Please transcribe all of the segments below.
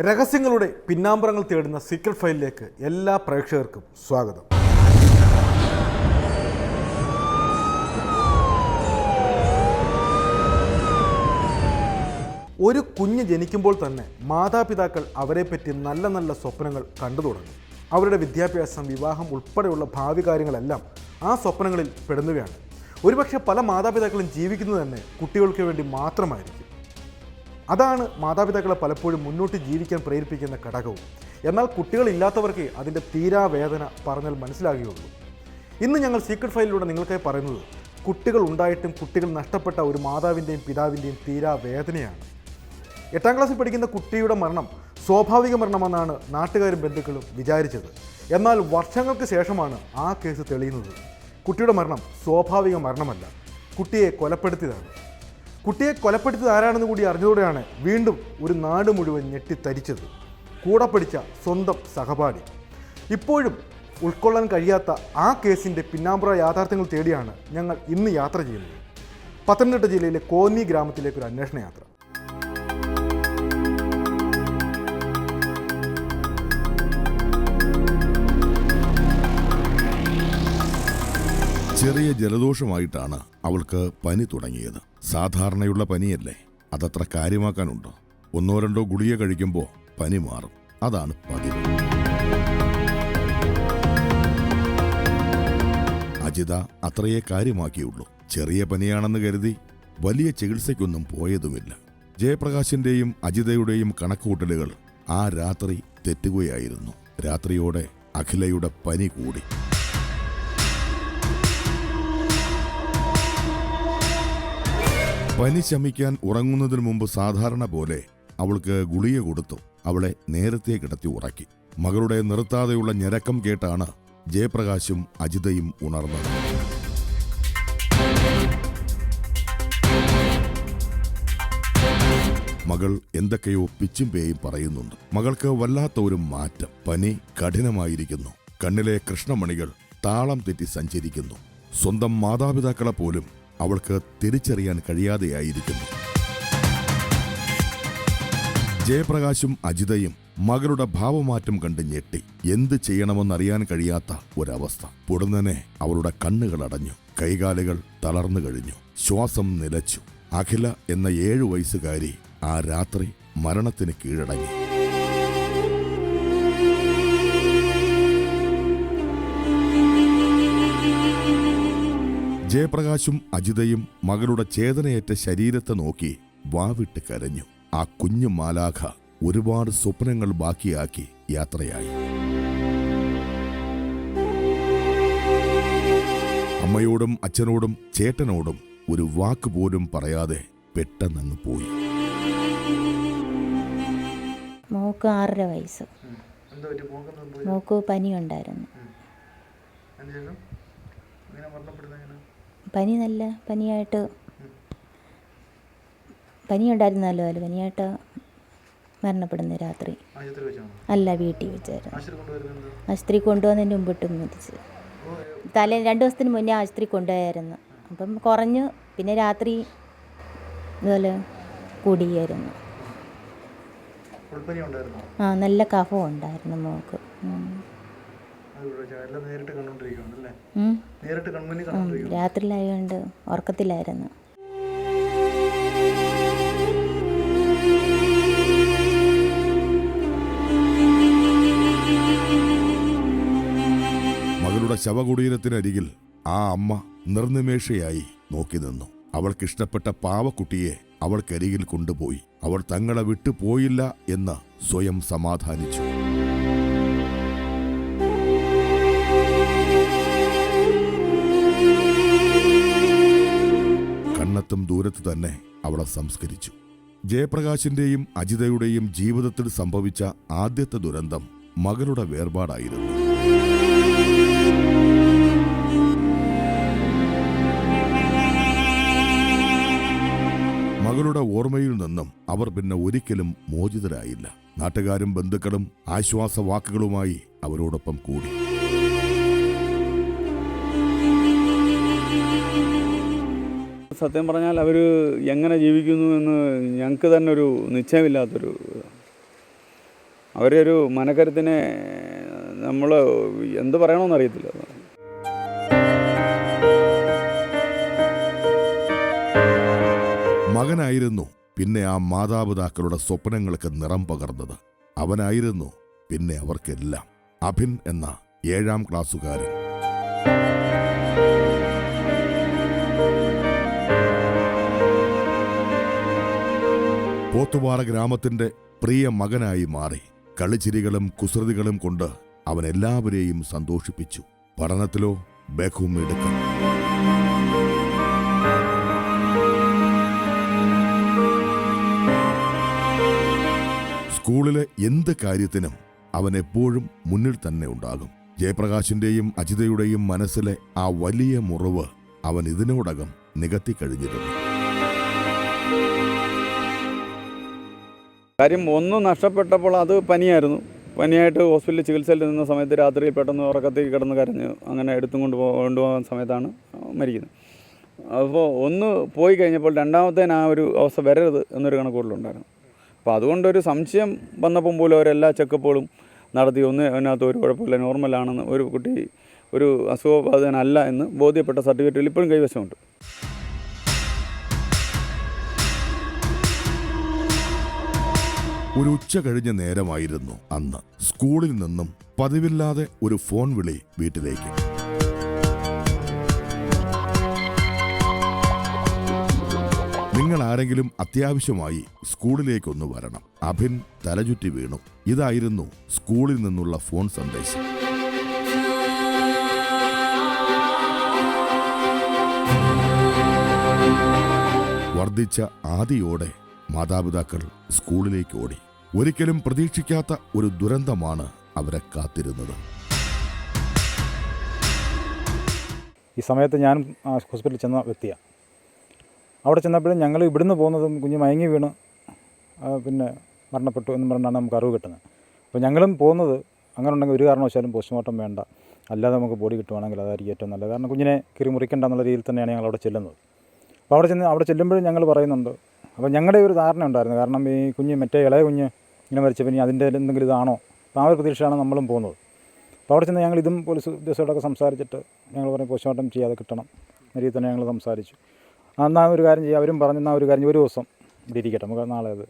രഹസ്യങ്ങളുടെ പിന്നാമ്പറങ്ങൾ തേടുന്ന സീക്രട്ട് ഫയലിലേക്ക് എല്ലാ പ്രേക്ഷകർക്കും സ്വാഗതം. ഒരു കുഞ്ഞ് ജനിക്കുമ്പോൾ തന്നെ മാതാപിതാക്കൾ അവരെപ്പറ്റി നല്ല നല്ല സ്വപ്നങ്ങൾ കണ്ടു തുടങ്ങും. അവരുടെ വിദ്യാഭ്യാസം, വിവാഹം ഉൾപ്പെടെയുള്ള ഭാവി കാര്യങ്ങളെല്ലാം ആ സ്വപ്നങ്ങളിൽ പെടുന്നവയാണ്. ഒരുപക്ഷെ പല മാതാപിതാക്കളും ജീവിക്കുന്നത് തന്നെ കുട്ടികൾക്ക് വേണ്ടി മാത്രമായിരിക്കും. അതാണ് മാതാപിതാക്കളെ പലപ്പോഴും മുന്നോട്ട് ജീവിക്കാൻ പ്രേരിപ്പിക്കുന്ന ഘടകവും. എന്നാൽ കുട്ടികളില്ലാത്തവർക്ക് അതിൻ്റെ തീരാവേദന പറഞ്ഞാൽ മനസ്സിലാകുകയുള്ളൂ. ഇന്ന് ഞങ്ങൾ സീക്രട്ട് ഫയലിലൂടെ നിങ്ങൾക്കായി പറയുന്നത് കുട്ടികൾ ഉണ്ടായിട്ടും കുട്ടികൾ നഷ്ടപ്പെട്ട ഒരു മാതാവിൻ്റെയും പിതാവിൻ്റെയും തീരാവേദനയാണ്. 8ാം ക്ലാസ്സിൽ പഠിക്കുന്ന കുട്ടിയുടെ മരണം സ്വാഭാവിക മരണമെന്നാണ് നാട്ടുകാരും ബന്ധുക്കളും വിചാരിച്ചത്. എന്നാൽ വർഷങ്ങൾക്ക് ശേഷമാണ് ആ കേസ് തെളിയുന്നത്. കുട്ടിയുടെ മരണം സ്വാഭാവിക മരണമല്ല, കുട്ടിയെ കൊലപ്പെടുത്തിയതാണ്. കുട്ടിയെ കൊലപ്പെടുത്തിയത് ആരാണെന്ന് കൂടി അറിഞ്ഞതോടെയാണ് വീണ്ടും ഒരു നാട് മുഴുവൻ ഞെട്ടിത്തരിച്ചത്. കൂടെ പഠിച്ച സ്വന്തം സഹപാഠി. ഇപ്പോഴും ഉൾക്കൊള്ളാൻ കഴിയാത്ത ആ കേസിൻ്റെ പിന്നാമ്പുറ യാഥാർത്ഥ്യങ്ങൾ തേടിയാണ് ഞങ്ങൾ ഇന്ന് യാത്ര ചെയ്യുന്നത്. പത്തനംതിട്ട ജില്ലയിലെ കോന്നി ഗ്രാമത്തിലേക്കൊരു അന്വേഷണ യാത്ര. ചെറിയ ജലദോഷമായിട്ടാണ് അവൾക്ക് പനി തുടങ്ങിയത്. സാധാരണയുള്ള പനിയല്ലേ, അതത്ര കാര്യമാക്കാനുണ്ടോ? 1-2 ഗുളിക കഴിക്കുമ്പോൾ പനി മാറും, അതാണ് പതിവ്. അജിത അത്രയേ കാര്യമാക്കിയുള്ളൂ. ചെറിയ പനിയാണെന്ന് കരുതി വലിയ ചികിത്സയ്ക്കൊന്നും പോയതുമില്ല. ജയപ്രകാശിന്റെയും അജിതയുടെയും കണക്കുകൂട്ടലുകൾ ആ രാത്രി തെറ്റുകയായിരുന്നു. രാത്രിയോടെ അഖിലയുടെ പനി കൂടി. പനി ശമിക്കാൻ ഉറങ്ങുന്നതിന് മുമ്പ് സാധാരണ പോലെ അവൾക്ക് ഗുളിക കൊടുത്തു അവളെ നേരത്തെ കിടത്തി ഉറക്കി. മകളുടെ നിർത്താതെയുള്ള ഞരക്കം കേട്ടാണ് ജയപ്രകാശും അജിതയും ഉണർന്നത്. മകൾ എന്തൊക്കെയോ പിച്ചും പേയും പറയുന്നുണ്ട്. മകൾക്ക് വല്ലാത്ത ഒരു മാറ്റം. പനി കഠിനമായിരിക്കുന്നു. കണ്ണിലെ കൃഷ്ണമണികൾ താളം തെറ്റി സഞ്ചരിക്കുന്നു. സ്വന്തം മാതാപിതാക്കളെ പോലും അവൾക്ക് തിരിച്ചറിയാൻ കഴിയാതെയായിരിക്കുന്നു. ജയപ്രകാശും അജിതയും മകളുടെ ഭാവമാറ്റം കണ്ട് ഞെട്ടി. എന്ത് ചെയ്യണമെന്നറിയാൻ കഴിയാത്ത ഒരവസ്ഥ. പൊടുന്നനെ അവളുടെ കണ്ണുകൾ അടഞ്ഞു. കൈകാലുകൾ തളർന്നു കഴിഞ്ഞു. ശ്വാസം നിലച്ചു. അഖില എന്ന 7 വയസ്സുകാരി ആ രാത്രി മരണത്തിന് കീഴടങ്ങി. ജയപ്രകാശും അജിതയും മകളുടെ ചേതനയേറ്റ ശരീരത്തെ നോക്കി വാവിട്ട് കരഞ്ഞു. ആ കുഞ്ഞു മാലാഖ ഒരുപാട് സ്വപ്നങ്ങൾ ബാക്കിയാക്കി യാത്രയായി. അമ്മയോടും അച്ഛനോടും ചേട്ടനോടും ഒരു വാക്ക് പോലും പറയാതെ പെട്ടെന്നങ്ങ് പോയി. മോക്ക് 6.5 വയസ്സ്. മോക്ക് പനിയുണ്ടായിരുന്നു. പനി നല്ല പനിയായിട്ട് പനിയുണ്ടായിരുന്നല്ലോ. അല്ല, പനിയായിട്ട് മരണപ്പെടുന്ന രാത്രി. അല്ല, വീട്ടിൽ വെച്ചായിരുന്നു. ആശുപത്രി കൊണ്ടുവന്നതിന് മുമ്പിട്ട് മരിച്ച്. 2 ദിവസത്തിന് മുന്നേ ആശുപത്രി കൊണ്ടുപോയായിരുന്നു. അപ്പം കുറഞ്ഞു. പിന്നെ രാത്രി ഇതുപോലെ കൂടിയായിരുന്നു. നല്ല കഫം ഉണ്ടായിരുന്നു മോക്ക്. രാത്രിയിലായതുകൊണ്ട് ഉറക്കത്തിലായിരുന്നു. മകളുടെ ശവകുടീരത്തിനരികിൽ ആ അമ്മ നിർനിമേഷയായി നോക്കി നിന്നു. അവൾക്കിഷ്ടപ്പെട്ട പാവക്കുട്ടിയെ അവൾക്കരികിൽ കൊണ്ടുപോയി. അവൾ തങ്ങളെ വിട്ടുപോയില്ല എന്ന് സ്വയം സമാധാനിച്ചു. കണ്ണെത്തും ദൂരത്ത് തന്നെ അവളെ സംസ്കരിച്ചു. ജയപ്രകാശിന്റെയും അജിതയുടെയും ജീവിതത്തിൽ സംഭവിച്ച ആദ്യത്തെ ദുരന്തം മകളുടെ വേർപാടായിരുന്നു. മകളുടെ ഓർമ്മയിൽ നിന്നും അവർ പിന്നെ ഒരിക്കലും മോചിതരായില്ല. നാട്ടുകാരും ബന്ധുക്കളും ആശ്വാസവാക്കുകളുമായി അവരോടൊപ്പം കൂടി. സത്യം പറഞ്ഞാൽ അവർ എങ്ങനെ ജീവിക്കുന്നു എന്ന് ഞങ്ങൾക്ക് തന്നെ ഒരു നിശ്ചയമില്ലാത്തൊരു അവരുടെ ഒരു മനക്കരുത്തിനെ നമ്മൾ എന്ത് പറയണമെന്ന് അറിയത്തില്ല. മകനായിരുന്നു പിന്നെ ആ മാതാപിതാക്കളുടെ സ്വപ്നങ്ങൾക്ക് നിറം പകർന്നത്. അവനായിരുന്നു പിന്നെ അവർക്കെല്ലാം. അഭിൻ എന്ന 7ാം ക്ലാസ്സുകാരൻ. പോത്തുപാറ ഗ്രാമത്തിന്റെ പ്രിയ മകനായി മാറി. കളിച്ചിരികളും കുസൃതികളും കൊണ്ട് അവൻ എല്ലാവരെയും സന്തോഷിപ്പിച്ചു. പഠനത്തിലോ ബഹുമിടുക്കൻ. സ്കൂളിലെ എന്ത് കാര്യത്തിനും അവൻ എപ്പോഴും മുന്നിൽ തന്നെ ഉണ്ടാകും. ജയപ്രകാശിന്റെയും അജിതയുടെയും മനസ്സിലെ ആ വലിയ മുറിവ് അവൻ ഇതിനോടകം നികത്തിക്കഴിഞ്ഞിരുന്നു. കാര്യം ഒന്ന് നഷ്ടപ്പെട്ടപ്പോൾ അത് പനിയായിരുന്നു. പനിയായിട്ട് ഹോസ്പിറ്റലിൽ ചികിത്സയിൽ നിന്ന സമയത്ത് രാത്രിയിൽ പെട്ടെന്ന് ഉറക്കത്തേക്ക് കിടന്ന് കരഞ്ഞ് അങ്ങനെ കൊണ്ടുപോകാൻ സമയത്താണ് മരിക്കുന്നത്. അപ്പോൾ ഒന്ന് പോയി കഴിഞ്ഞപ്പോൾ രണ്ടാമത്തേന് ആ ഒരു അവസ്ഥ വരരുത് എന്നൊരു കണക്കുകൂടലുണ്ടായിരുന്നു. അപ്പോൾ അതുകൊണ്ടൊരു സംശയം വന്നപ്പം പോലും അവരെല്ലാ ചെക്കപ്പുകളും നടത്തി അതിനകത്ത് ഒരു കുഴപ്പമില്ല, നോർമലാണെന്ന്, ഒരു കുട്ടി ഒരു അസുഖബാധിതനല്ല എന്ന് ബോധ്യപ്പെട്ട സർട്ടിഫിക്കറ്റുകൾ ഇപ്പോഴും കൈവശമുണ്ട്. ഒരു ഉച്ച കഴിഞ്ഞ നേരമായിരുന്നു അന്ന്. സ്കൂളിൽ നിന്നും പതിവില്ലാതെ ഒരു ഫോൺ വിളി വീട്ടിലേക്ക്. നിങ്ങൾ ആരെങ്കിലും അത്യാവശ്യമായി സ്കൂളിലേക്കൊന്ന് വരണം. അഭിൻ തലചുറ്റി വീണു. ഇതായിരുന്നു സ്കൂളിൽ നിന്നുള്ള ഫോൺ സന്ദേശം. വർദ്ധിച്ച ആദിയോടെ മാതാപിതാക്കൾ സ്കൂളിലേക്ക് ഓടി. ഒരിക്കലും പ്രതീക്ഷിക്കാത്ത ഒരു ദുരന്തമാണ് അവരെ കാത്തിരുന്നത്. ഈ സമയത്ത് ഞാൻ ഹോസ്പിറ്റലിൽ ചെന്ന വ്യക്തിയാണ്. അവിടെ ചെന്നപ്പോഴും ഞങ്ങൾ ഇവിടുന്ന് പോകുന്നതും കുഞ്ഞ് മയങ്ങി വീണ് പിന്നെ മരണപ്പെട്ടു എന്ന് പറഞ്ഞാണ് നമുക്ക് അറിവ് കിട്ടുന്നത്. അപ്പോൾ ഞങ്ങളും പോകുന്നത് അങ്ങനെ ഉണ്ടെങ്കിൽ ഒരു കാരണവശാലും പോസ്റ്റ്മോർട്ടം വേണ്ട, അല്ലാതെ നമുക്ക് ബോഡി കിട്ടുവാണെങ്കിൽ അതായിരിക്കും ഏറ്റവും നല്ലത്. കാരണം കുഞ്ഞിനെ കീറി മുറിക്കേണ്ട എന്നുള്ള രീതിയിൽ തന്നെയാണ് ഞങ്ങൾ അവിടെ ചെല്ലുന്നത്. അപ്പോൾ അവിടെ ചെല്ലുമ്പോഴും ഞങ്ങൾ പറയുന്നുണ്ട്. അപ്പോൾ ഞങ്ങളുടെ ഒരു ധാരണ ഉണ്ടായിരുന്നു. കാരണം ഈ കുഞ്ഞ് മറ്റേ ഇളയ കുഞ്ഞ് ഇങ്ങനെ മരിച്ചപ്പോൾ ഇനി അതിൻ്റെ എന്തെങ്കിലും ഇതാണോ, അപ്പോൾ ആ ഒരു പ്രതീക്ഷയാണ് നമ്മളും പോകുന്നത്. അപ്പോൾ അവിടെ ചെന്ന് ഞങ്ങൾ ഇതും പോലീസ് ഉദ്യോഗസ്ഥരോടൊക്കെ സംസാരിച്ചിട്ട് ഞങ്ങൾ പറയും പോസ്റ്റ്മോർട്ടം ചെയ്യാതെ കിട്ടണം എന്ന രീതിയിൽ തന്നെ ഞങ്ങൾ സംസാരിച്ചു. എന്നാൽ ഒരു കാര്യം ചെയ്യാം, അവരും പറഞ്ഞു എന്നാൽ ഒരു കാര്യം ഒരു ദിവസം ഇവിടെ ഇരിക്കട്ടെ, നമുക്ക് നാളെ അത്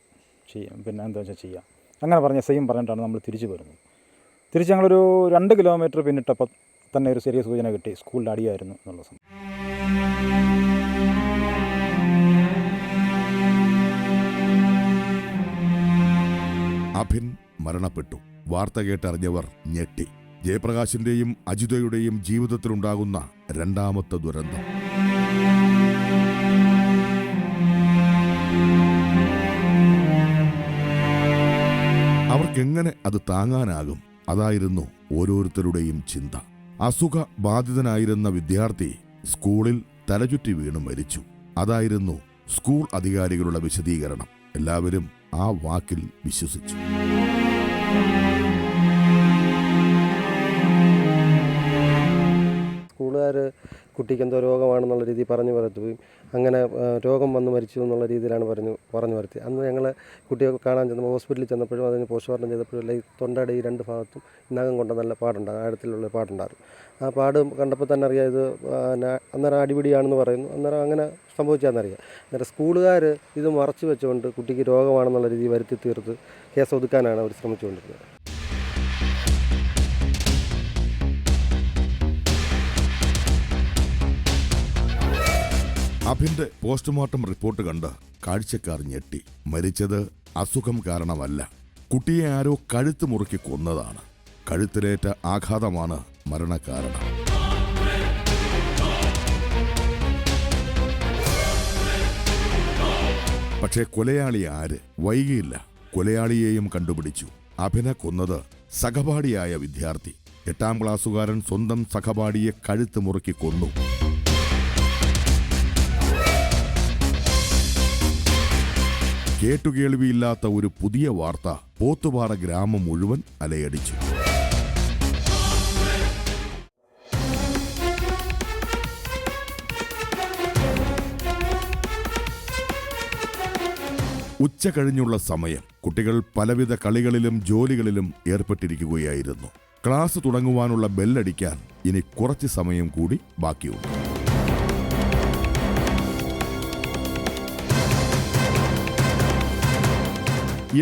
ചെയ്യാം, പിന്നെ എന്താ വെച്ചാൽ ചെയ്യാം. അങ്ങനെ പറഞ്ഞ സെയിം പറഞ്ഞിട്ടാണ് നമ്മൾ തിരിച്ചു വരുന്നത്. തിരിച്ച് ഞങ്ങളൊരു 2 കിലോമീറ്റർ പിന്നിട്ടപ്പോൾ തന്നെ ഒരു ചെറിയ സൂചന കിട്ടി, സ്കൂളിൽ അടിയായിരുന്നു എന്നുള്ള സമയം. അഭിൻ മരണപ്പെട്ടു. വാർത്ത കേട്ടറിഞ്ഞവർ ഞെട്ടി. ജയപ്രകാശിന്റെയും അജിതയുടെയും ജീവിതത്തിലുണ്ടാകുന്ന രണ്ടാമത്തെ ദുരന്തം. അവർക്കെങ്ങനെ അത് താങ്ങാനാകും? അതായിരുന്നു ഓരോരുത്തരുടെയും ചിന്ത. അസുഖബാധിതനായിരുന്ന വിദ്യാർത്ഥി സ്കൂളിൽ തലചുറ്റി വീണ് മരിച്ചു. അതായിരുന്നു സ്കൂൾ അധികാരികളുടെ വിശദീകരണം. എല്ലാവരും ആ വാക്കിൽ വിശ്വസിച്ചു. സ്കൂളുകാർ കുട്ടിക്ക് എന്തോ രോഗമാണെന്നുള്ള രീതിയിൽ പറഞ്ഞു വരുത്തുകയും അങ്ങനെ രോഗം വന്ന് മരിച്ചു എന്നുള്ള രീതിയിലാണ് പറഞ്ഞു വരുത്തി. അന്ന് ഞങ്ങൾ കുട്ടിയെ കാണാൻ ചെന്നപ്പോൾ ഹോസ്പിറ്റലിൽ ചെന്നപ്പോഴും അതിന് പോസ്റ്റ്മോർട്ടം ചെയ്തപ്പോഴും ഈ തൊണ്ടയുടെ ഈ 2 ഭാഗത്തും നഖം കൊണ്ട് നല്ല പാടുണ്ടാകും, ആഴത്തിലുള്ള പാടുണ്ടാകും. ആ പാട് കണ്ടപ്പോൾ തന്നെ അറിയാം ഇത് അന്നേരം അടിപിടിയാണെന്ന് പറയുന്നു. അന്നേരം അങ്ങനെ സംഭവിച്ചാണെന്നറിയാം. അന്നേരം സ്കൂളുകാർ ഇത് മറച്ചു വെച്ചുകൊണ്ട് കുട്ടിക്ക് രോഗമാണെന്നുള്ള രീതി വരുത്തി തീർത്ത് കേസ് ഒതുക്കാനാണ് അവർ ശ്രമിച്ചുകൊണ്ടിരുന്നത്. അഭിന്റെ പോസ്റ്റ്മോർട്ടം റിപ്പോർട്ട് കണ്ട് കാഴ്ചക്കാർ ഞെട്ടി. മരിച്ചത് അസുഖം കാരണമല്ല, കുട്ടിയെ ആരോ കഴുത്ത് മുറുക്കി കൊന്നതാണ്. കഴുത്തിലേറ്റ ആഘാതമാണ് മരണകാരണം. പക്ഷേ കൊലയാളി ആര്? വൈകിയില്ല, കൊലയാളിയെയും കണ്ടുപിടിച്ചു. അഭിനെ കൊന്നത് സഹപാഠിയായ വിദ്യാർത്ഥി. 8ാം ക്ലാസ്സുകാരൻ സ്വന്തം സഹപാഠിയെ കഴുത്ത് മുറുക്കി കൊന്നു. കേട്ടുകേൾവിയില്ലാത്ത ഒരു പുതിയ വാർത്ത പോത്തുപാറ ഗ്രാമം മുഴുവൻ അലയടിച്ചു. ഉച്ച കഴിഞ്ഞുള്ള സമയം കുട്ടികൾ പലവിധ കളികളിലും ജോലികളിലും ഏർപ്പെട്ടിരിക്കുകയായിരുന്നു. ക്ലാസ് തുടങ്ങുവാനുള്ള ബെല്ലടിക്കാൻ ഇനി കുറച്ച് സമയം കൂടി ബാക്കിയുണ്ട്.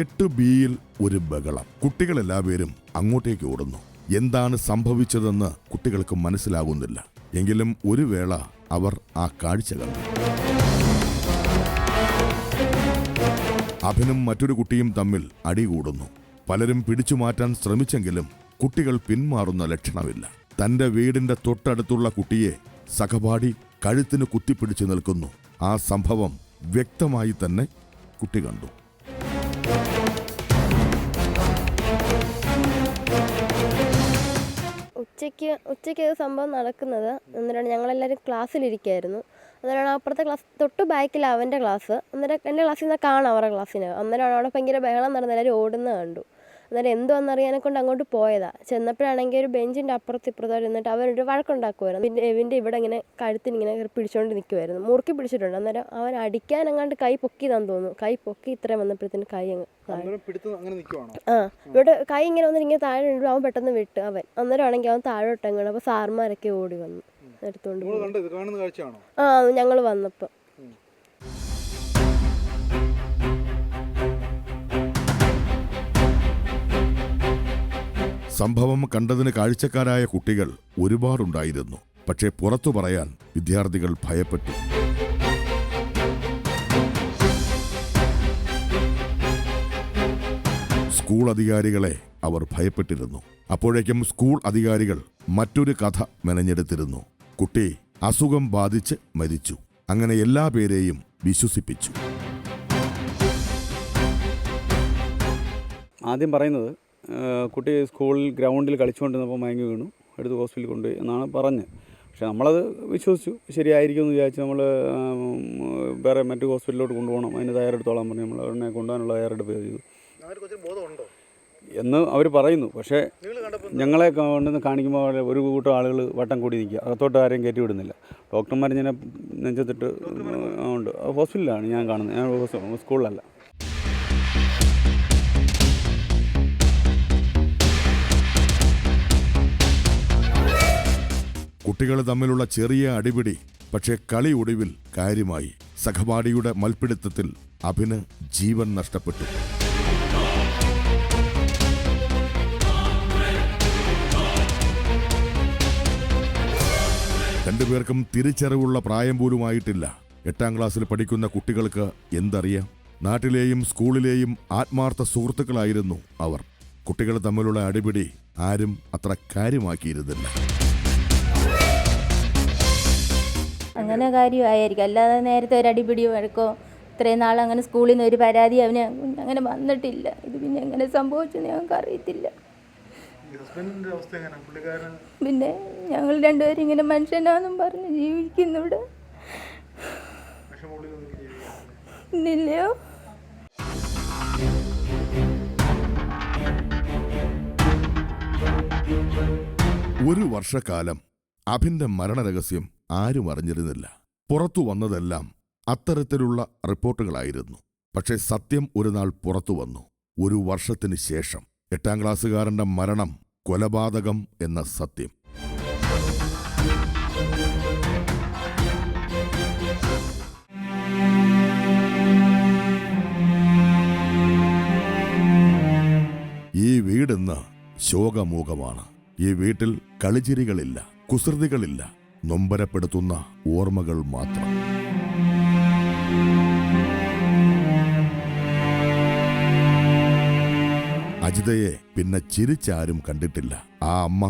എട്ട് ബിയിൽ ഒരു ബഹളം. കുട്ടികളെല്ലാവരും അങ്ങോട്ടേക്ക് ഓടുന്നു. എന്താണ് സംഭവിച്ചതെന്ന് കുട്ടികൾക്ക് മനസ്സിലാകുന്നില്ല. എങ്കിലും ഒരു വേള അവർ ആ കാഴ്ച കണ്ടു. അഭിനും മറ്റൊരു കുട്ടിയും തമ്മിൽ അടികൂടുന്നു. പലരും പിടിച്ചു മാറ്റാൻ ശ്രമിച്ചെങ്കിലും കുട്ടികൾ പിന്മാറുന്ന ലക്ഷണമില്ല. തന്റെ വീടിന്റെ തൊട്ടടുത്തുള്ള കുട്ടിയെ സഹപാഠി കഴുത്തിന് കുത്തിപ്പിടിച്ചു നിൽക്കുന്നു. ആ സംഭവം വ്യക്തമായി തന്നെ കുട്ടി കണ്ടു. ഉച്ചയ്ക്ക് സംഭവം നടക്കുന്നത്. എന്നിട്ടാണ് ഞങ്ങളെല്ലാവരും ക്ലാസ്സിലിരിക്കുകയായിരുന്നു. അന്നേരമാണ് അപ്പുറത്തെ ക്ലാസ് തൊട്ട് ബാക്കിൽ അവൻ്റെ ക്ലാസ്. അന്നേരം എൻ്റെ ക്ലാസ്സിൽ നിന്ന് കാണാം അവരുടെ ക്ലാസ്സിന്. അന്നേരമാണ് അവിടെ ഭയങ്കര ബഹളം നടന്ന് എല്ലാവരും ഓടുന്നത് കണ്ടു. അന്നേരം എന്തുവെന്നറിയാനെ കൊണ്ട് അങ്ങോട്ട് പോയതാണ്. ചെന്നപ്പോഴാണെങ്കിൽ ഒരു ബെഞ്ചിൻ്റെ അപ്പുറത്തോട്ട് ഇരുന്നിട്ട് അവരൊരു വഴക്കുണ്ടാക്കുമായിരുന്നു. പിന്നെ എവിൻ്റെ ഇവിടെ ഇങ്ങനെ കഴുത്തിനിങ്ങനെ പിടിച്ചുകൊണ്ട് നിൽക്കുമായിരുന്നു. മുറുക്കി പിടിച്ചിട്ടുണ്ട്. അന്നേരം അവൻ അടിക്കാൻ അങ്ങാണ്ട് കൈ പൊക്കിയതാന്ന് തോന്നുന്നു. കൈ പൊക്കി ഇത്രയും വന്നപ്പോഴത്തേന് കൈ അങ്ങ് ഇവിടെ കൈ ഇങ്ങനെ വന്നിട്ട് ഇങ്ങനെ താഴെ ഇടും. അവൻ പെട്ടെന്ന് വിട്ട് അവൻ. അന്നേരം ആണെങ്കിൽ അവൻ താഴോട്ട് അങ്ങാണ്. അപ്പോൾ സാർമാരൊക്കെ ഓടി വന്നു എടുത്തുകൊണ്ട് ഞങ്ങൾ വന്നപ്പോൾ. സംഭവം കണ്ടതിന് കാഴ്ചക്കാരായ കുട്ടികൾ ഒരുപാടുണ്ടായിരുന്നു. പക്ഷേ പുറത്തു പറയാൻ വിദ്യാർത്ഥികൾ ഭയപ്പെട്ടു. സ്കൂൾ അധികാരികളെ അവർ ഭയപ്പെട്ടിരുന്നു. അപ്പോഴേക്കും സ്കൂൾ അധികാരികൾ മറ്റൊരു കഥ മെനഞ്ഞെടുത്തിരുന്നു. കുട്ടി അസുഖം ബാധിച്ച് മരിച്ചു. അങ്ങനെ എല്ലാ പേരെയും വിശ്വസിപ്പിച്ചു. ആദ്യം പറയുന്നത് കുട്ടി സ്കൂളിൽ ഗ്രൗണ്ടിൽ കളിച്ചുകൊണ്ടിരുന്നപ്പോൾ മയങ്ങി വീണു, എടുത്ത് ഹോസ്പിറ്റലിൽ കൊണ്ടുപോയി എന്നാണ് പറഞ്ഞത്. പക്ഷെ നമ്മളത് വിശ്വസിച്ചു. ശരിയായിരിക്കും എന്ന് വിചാരിച്ച് നമ്മൾ വേറെ മറ്റു ഹോസ്പിറ്റലിലോട്ട് കൊണ്ടുപോകണം, അതിന് തയ്യാറെടുത്തോളാൻ പറഞ്ഞു. നമ്മൾ അവരെ കൊണ്ടുപോകാനുള്ള തയ്യാറെടുപ്പ് ചെയ്തു എന്ന് അവർ പറയുന്നു. പക്ഷേ ഞങ്ങളെ കൊണ്ടുവന്ന് കാണിക്കുമ്പോൾ ഒരു കൂട്ടം ആളുകൾ വട്ടം കൂടി നിൽക്കുക. അകത്തോട്ട് ആരെയും കയറ്റി വിടുന്നില്ല. ഡോക്ടർമാർ ഇങ്ങനെ നെഞ്ചത്തിട്ട് ഉണ്ട്. ഹോസ്പിറ്റലിലാണ് ഞാൻ കാണുന്നത്, ഞാൻ സ്കൂളിലല്ല. കുട്ടികൾ തമ്മിലുള്ള ചെറിയ അടിപിടി. പക്ഷേ കളി ഒടുവിൽ കാര്യമായി. സഹപാഠിയുടെ മൽപ്പിടുത്തത്തിൽ അഭിന് ജീവൻ നഷ്ടപ്പെട്ടു. രണ്ടുപേർക്കും തിരിച്ചറിവുള്ള പ്രായം പോലുമായിട്ടില്ല. 8ാം ക്ലാസ്സിൽ പഠിക്കുന്ന കുട്ടികൾക്ക് എന്തറിയാം? നാട്ടിലെയും സ്കൂളിലെയും ആത്മാർത്ഥ സുഹൃത്തുക്കളായിരുന്നു അവർ. കുട്ടികൾ തമ്മിലുള്ള അടിപിടി ആരും അത്ര കാര്യമാക്കിയിരുന്നില്ല. അങ്ങനെ കാര്യമായിരിക്കും. അല്ലാതെ നേരത്തെ ഒരു അടിപിടിയോ വഴക്കോ ഇത്രയും നാൾ അങ്ങനെ സ്കൂളിൽ നിന്ന് ഒരു പരാതി അവന് അങ്ങനെ വന്നിട്ടില്ല. ഇത് പിന്നെ എങ്ങനെ സംഭവിച്ചെന്ന് ഞങ്ങൾക്ക് അറിയത്തില്ല. പിന്നെ ഞങ്ങൾ രണ്ടുപേരും ഇങ്ങനെ മനുഷ്യനാന്നും പറഞ്ഞ് ജീവിക്കുന്നിവിടെ. ഇല്ലയോ? ഒരു വർഷക്കാലം അഭിന്റെ മരണരഹസ്യം ആരും അറിഞ്ഞിരുന്നില്ല. പുറത്തു വന്നതെല്ലാം അത്തരത്തിലുള്ള റിപ്പോർട്ടുകളായിരുന്നു. പക്ഷേ സത്യം ഒരു നാൾ പുറത്തു വന്നു. ഒരു വർഷത്തിന് ശേഷം 8ാം ക്ലാസ്സുകാരന്റെ മരണം കൊലപാതകം എന്ന സത്യം. ഈ വീടിന്ന് ശോകമൂകമാണ്. ഈ വീട്ടിൽ കളിച്ചിരികളില്ല, കുസൃതികളില്ല, നൊമ്പരപ്പെടുത്തുന്ന ഓർമ്മകൾ മാത്രം. അജിതയെ പിന്നെ ചിരിച്ചാരും കണ്ടിട്ടില്ല. ആ അമ്മ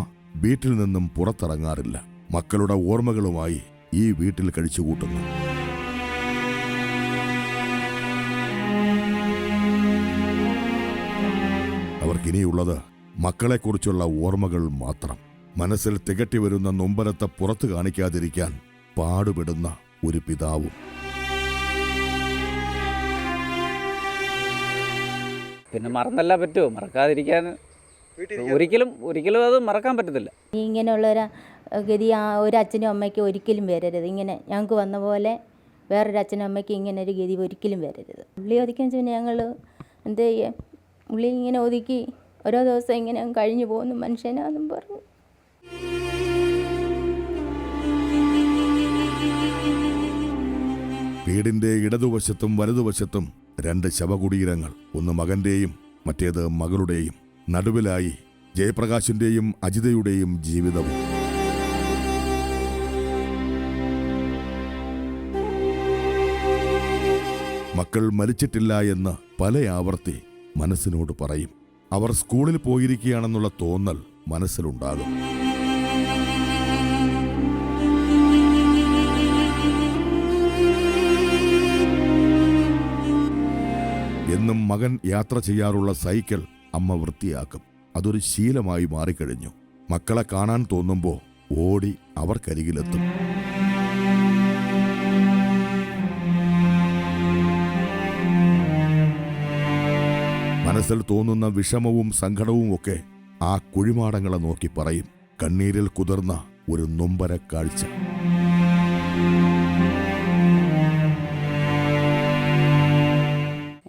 വീട്ടിൽ നിന്നും പുറത്തിറങ്ങാറില്ല. മക്കളുടെ ഓർമ്മകളുമായി ഈ വീട്ടിൽ കഴിച്ചുകൂട്ടുന്നു. അവർക്കിനിയുള്ളത് മക്കളെക്കുറിച്ചുള്ള ഓർമ്മകൾ മാത്രം. മനസ്സിൽ തികട്ടി വരുന്ന നൊമ്പരത്തെ പുറത്തു കാണിക്കാതിരിക്കാൻ പാടുപെടുന്ന ഒരു പിതാവും. പിന്നെ മറന്നല്ല പറ്റുമോ? മറക്കാതിരിക്കാൻ ഒരിക്കലും അത് മറക്കാൻ പറ്റത്തില്ല. ഇങ്ങനെയുള്ളൊരു ഗതി ഒരു അച്ഛനും അമ്മയ്ക്കും ഒരിക്കലും വരരുത്. ഇങ്ങനെ ഞങ്ങൾക്ക് വന്ന പോലെ വേറൊരു അച്ഛനമ്മയ്ക്ക് ഇങ്ങനെ ഒരു ഗതി ഒരിക്കലും വരരുത്. ഉള്ളി ഒതുക്കാൻ പിന്നെ ഞങ്ങൾ എന്ത് ചെയ്യാം, ഉള്ളി ഇങ്ങനെ ഒതുക്കി ഓരോ ദിവസം ഇങ്ങനെ കഴിഞ്ഞു പോകുന്നു മനുഷ്യനാന്നും പറഞ്ഞു. വീടിന്റെ ഇടതുവശത്തും വലതുവശത്തും 2 ശവകുടീരങ്ങൾ, ഒന്ന് മകന്റെയും മറ്റേത് മകളുടെയും. നടുവിലായി ജയപ്രകാശിന്റെയും അജിതയുടെയും ജീവിതവും. മക്കൾ മരിച്ചിട്ടില്ല എന്ന് പല ആവർത്തി മനസ്സിനോട് പറയും. അവർ സ്കൂളിൽ പോയിരിക്കുകയാണെന്നുള്ള തോന്നൽ മനസ്സിലുണ്ടാകും. എന്നും മകൻ യാത്ര ചെയ്യാറുള്ള സൈക്കിൾ അമ്മ വൃത്തിയാക്കും. അതൊരു ശീലമായി മാറിക്കഴിഞ്ഞു. മക്കളെ കാണാൻ തോന്നുമ്പോൾ ഓടി അവർക്കരികിലെത്തും. മനസ്സിൽ തോന്നുന്ന വിഷമവും സങ്കടവും ഒക്കെ ആ കുഴിമാടങ്ങളെ നോക്കി പറയും. കണ്ണീരിൽ കുതിർന്ന ഒരു നൊമ്പര കാഴ്ച.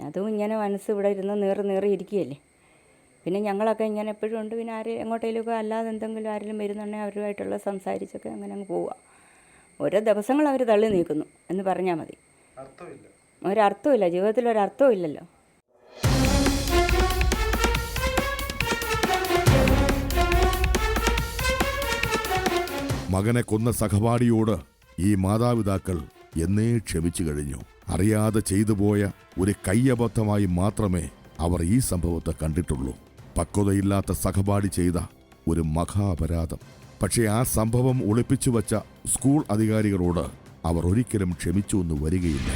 അതും ഇങ്ങനെ മനസ്സ് ഇവിടെ ഇരുന്ന് നീറി ഇരിക്കുകയല്ലേ. പിന്നെ ഞങ്ങളൊക്കെ ഇങ്ങനെ എപ്പോഴും ഉണ്ട്. പിന്നെ എങ്ങോട്ടേലുമൊക്കെ അല്ലാതെ എന്തെങ്കിലും ആരെങ്കിലും വരുന്നുണ്ടെങ്കിൽ അവരുമായിട്ടുള്ള സംസാരിച്ചൊക്കെ അങ്ങനെ അങ്ങ് പോവുക. ഓരോ ദിവസങ്ങൾ അവർ തള്ളി നീക്കുന്നു എന്ന് പറഞ്ഞാൽ മതി. ഒരർത്ഥമില്ല, ജീവിതത്തിൽ ഒരർത്ഥവും ഇല്ലല്ലോ. മകനെ കൊന്ന സഹപാഠിയോട് ഈ മാതാപിതാക്കൾ എന്നേ ക്ഷമിച്ചു കഴിഞ്ഞു. അറിയാതെ ചെയ്തുപോയ ഒരു കയ്യബദ്ധമായി മാത്രമേ അവർ ഈ സംഭവത്തെ കണ്ടിട്ടുള്ളൂ. പക്വതയില്ലാത്ത സഹപാഠി ചെയ്ത ഒരു മഹാപരാധം. പക്ഷേ ആ സംഭവം ഒളിപ്പിച്ചു വച്ച സ്കൂൾ അധികാരികളോട് അവർ ഒരിക്കലും ക്ഷമിച്ചു എന്ന് വരികയില്ല.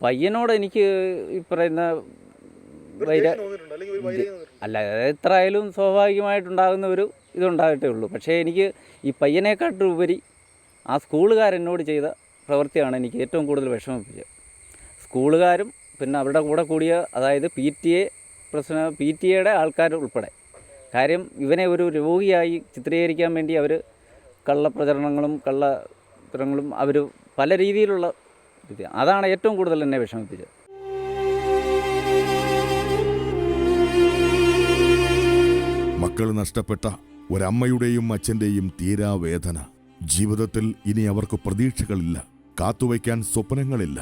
പയ്യനോട് എനിക്ക് ഈ പറയുന്ന അല്ല, എത്രയായാലും സ്വാഭാവികമായിട്ടുണ്ടാകുന്ന ഒരു ഇതുണ്ടാകട്ടേ ഉള്ളൂ. പക്ഷേ എനിക്ക് ഈ പയ്യനെക്കാട്ടുപരി ആ സ്കൂളുകാരെന്നോട് ചെയ്ത പ്രവൃത്തിയാണ് എനിക്ക് ഏറ്റവും കൂടുതൽ വിഷമിപ്പിച്ചത്. സ്കൂളുകാരും പിന്നെ അവരുടെ കൂടെ കൂടിയ, അതായത് പി ടി എയുടെ ആൾക്കാർ ഉൾപ്പെടെ. കാര്യം ഇവനെ ഒരു രോഗിയായി ചിത്രീകരിക്കാൻ വേണ്ടി അവർ കള്ളത്തരങ്ങളും അവർ പല രീതിയിലുള്ള അതാണ് ഏറ്റവും കൂടുതൽ എന്നെ വിഷമിപ്പിച്ചത്. മക്കൾ നഷ്ടപ്പെട്ട ഒരമ്മയുടെയും അച്ഛൻ്റെയും തീരാവേദന. ജീവിതത്തിൽ ഇനി അവർക്ക് പ്രതീക്ഷകളില്ല, കാത്തുവയ്ക്കാൻ സ്വപ്നങ്ങളില്ല.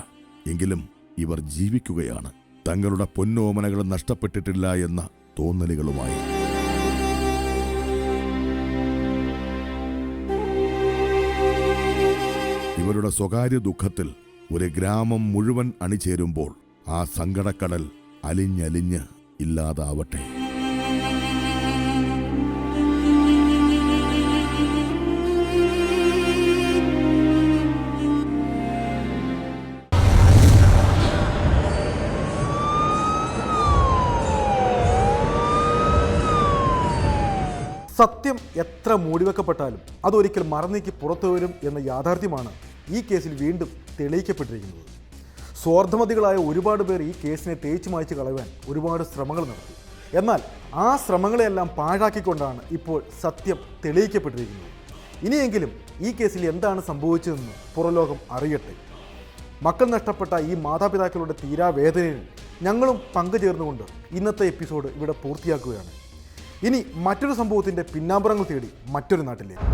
എങ്കിലും ഇവർ ജീവിക്കുകയാണ്, തങ്ങളുടെ പൊന്നോമനകൾ നഷ്ടപ്പെട്ടിട്ടില്ല എന്ന തോന്നലുകളുമായി. ഇവരുടെ സ്വകാര്യ ദുഃഖത്തിൽ ഒരു ഗ്രാമം മുഴുവൻ അണിചേരുമ്പോൾ ആ സങ്കടക്കടൽ അലിഞ്ഞലിഞ്ഞ് ഇല്ലാതാവട്ടെ. സത്യം എത്ര മൂടിവെക്കപ്പെട്ടാലും അതൊരിക്കൽ മറന്നേക്ക് പുറത്തു വരും എന്ന യാഥാർത്ഥ്യമാണ് ഈ കേസിൽ വീണ്ടും തെളിയിക്കപ്പെട്ടിരിക്കുന്നത്. സ്വാർത്ഥമതികളായ ഒരുപാട് പേർ ഈ കേസിനെ തേച്ചു മായ്ച്ചു കളയാൻ ഒരുപാട് ശ്രമങ്ങൾ നടത്തി. എന്നാൽ ആ ശ്രമങ്ങളെല്ലാം പാഴാക്കിക്കൊണ്ടാണ് ഇപ്പോൾ സത്യം തെളിയിക്കപ്പെട്ടിരിക്കുന്നത്. ഇനിയെങ്കിലും ഈ കേസിൽ എന്താണ് സംഭവിച്ചതെന്ന് പുറലോകം അറിയട്ടെ. മക്കൾ നഷ്ടപ്പെട്ട ഈ മാതാപിതാക്കളുടെ തീരാവേദനയിൽ ഞങ്ങളും പങ്കുചേർന്നുകൊണ്ട് ഇന്നത്തെ എപ്പിസോഡ് ഇവിടെ പൂർത്തിയാക്കുകയാണ്. ഇനി മറ്റൊരു സംഭവത്തിൻ്റെ പിന്നാമ്പുറങ്ങൾ തേടി മറ്റൊരു നാട്ടിലേക്ക്.